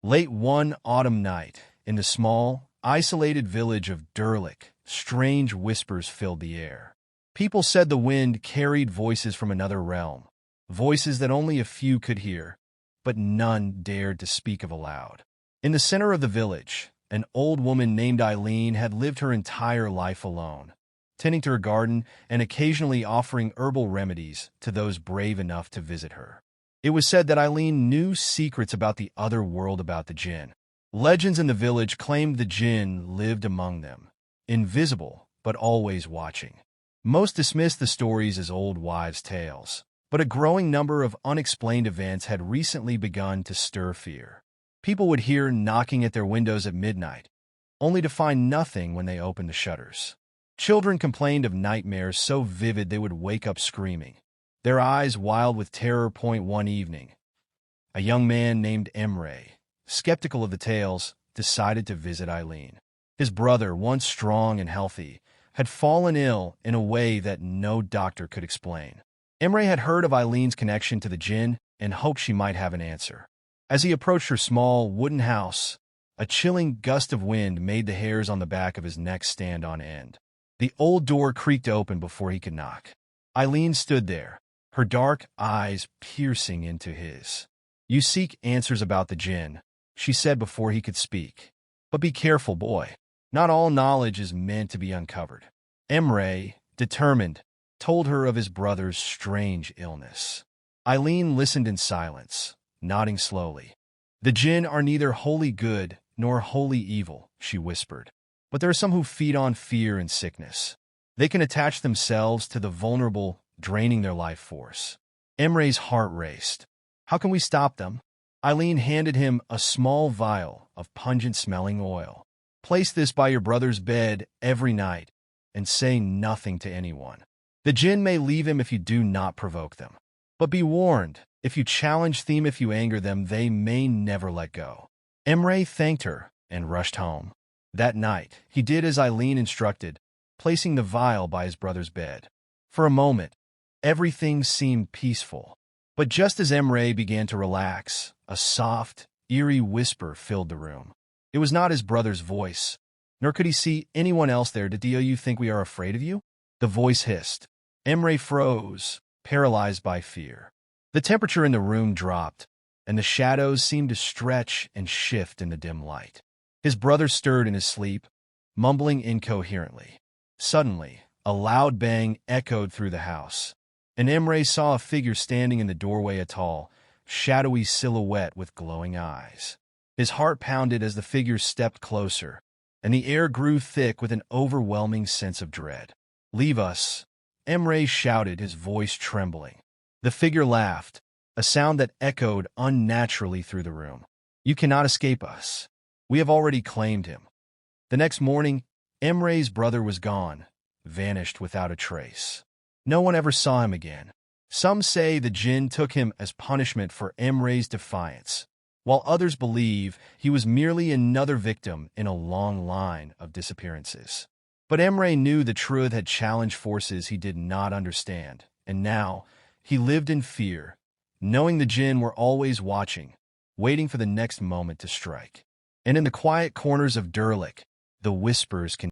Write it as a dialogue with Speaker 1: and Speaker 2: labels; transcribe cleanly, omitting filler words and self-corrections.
Speaker 1: Late one autumn night, in the small, isolated village of Dirlik, strange whispers filled the air. People said the wind carried voices from another realm, voices that only a few could hear, but none dared to speak of aloud. In the center of the village, an old woman named Eileen had lived her entire life alone, tending to her garden and occasionally offering herbal remedies to those brave enough to visit her. It was said that Eileen knew secrets about the other world, about the Jinn. Legends in the village claimed the Jinn lived among them, invisible but always watching. Most dismissed the stories as old wives' tales, but a growing number of unexplained events had recently begun to stir fear. People would hear knocking at their windows at midnight, only to find nothing when they opened the shutters. Children complained of nightmares so vivid they would wake up screaming, their eyes wild with terror. One evening, a young man named Emre, skeptical of the tales, decided to visit Eileen. His brother, once strong and healthy, had fallen ill in a way that no doctor could explain. Emre had heard of Eileen's connection to the Jinn and hoped she might have an answer. As he approached her small, wooden house, a chilling gust of wind made the hairs on the back of his neck stand on end. The old door creaked open before he could knock. Eileen stood there, her dark eyes piercing into his. "You seek answers about the Jinn," she said before he could speak. "But be careful, boy. Not all knowledge is meant to be uncovered." Emre, determined, told her of his brother's strange illness. Eileen listened in silence, nodding slowly. "The Jinn are neither wholly good nor wholly evil," she whispered. "But there are some who feed on fear and sickness. They can attach themselves to the vulnerable, draining their life force." Emre's heart raced. "How can we stop them?" Eileen handed him a small vial of pungent-smelling oil. "Place this by your brother's bed every night, and say nothing to anyone. The Jinn may leave him if you do not provoke them. But be warned, if you challenge them, if you anger them, they may never let go." Emre thanked her and rushed home. That night, he did as Eileen instructed, placing the vial by his brother's bed. For a moment, everything seemed peaceful. But just as Emre began to relax, a soft, eerie whisper filled the room. It was not his brother's voice, nor could he see anyone else there. "Do you think we are afraid of you?" the voice hissed. Emre froze, paralyzed by fear. The temperature in the room dropped, and the shadows seemed to stretch and shift in the dim light. His brother stirred in his sleep, mumbling incoherently. Suddenly, a loud bang echoed through the house, and Emre saw a figure standing in the doorway, a tall, shadowy silhouette with glowing eyes. His heart pounded as the figure stepped closer, and the air grew thick with an overwhelming sense of dread. "Leave us," Emre shouted, his voice trembling. The figure laughed, a sound that echoed unnaturally through the room. "You cannot escape us. We have already claimed him." The next morning, Emre's brother was gone, vanished without a trace. No one ever saw him again. Some say the Jinn took him as punishment for Emre's defiance, while others believe he was merely another victim in a long line of disappearances. But Emre knew the truth had challenged forces he did not understand, and now he lived in fear, knowing the Jinn were always watching, waiting for the next moment to strike. And in the quiet corners of Dirlik, the whispers continued.